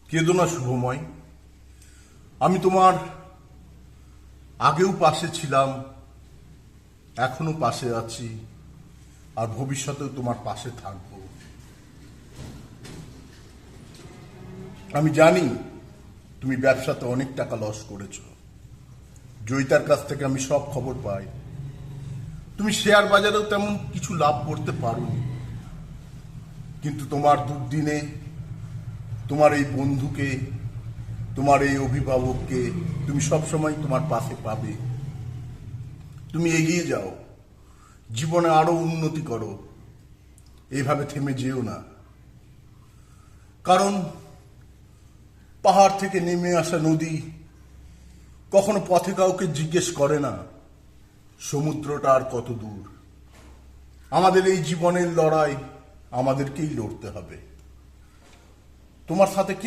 কেঁদো না শুভময়। আমি তোমার আগেও পাশে ছিলাম, এখনো পাশে আছি, আর ভবিষ্যতেও তোমার পাশে থাকব। আমি জানি তুমি ব্যবসাতে অনেক টাকা লস করেছো। জয়িতার কাছ থেকে আমি সব খবর পাই। তুমি শেয়ার বাজারেও তেমন কিছু লাভ করতে পারোনি, কিন্তু তোমার দুর্দিনে তোমার এই বন্ধুকে, তোমার এই অভিভাবককে তুমি সবসময় তোমার পাশে পাবে। তুমি এগিয়ে যাও, জীবনে আরো উন্নতি করো, এইভাবে থেমে যেও না। কারণ পাহাড় থেকে নেমে আসা নদী কখনো পথে কাউকে জিজ্ঞেস করে না সমুদ্রটা আর কত দূর। আমাদের এই জীবনের লড়াই আমাদেরকেই লড়তে হবে। তোমার সাথে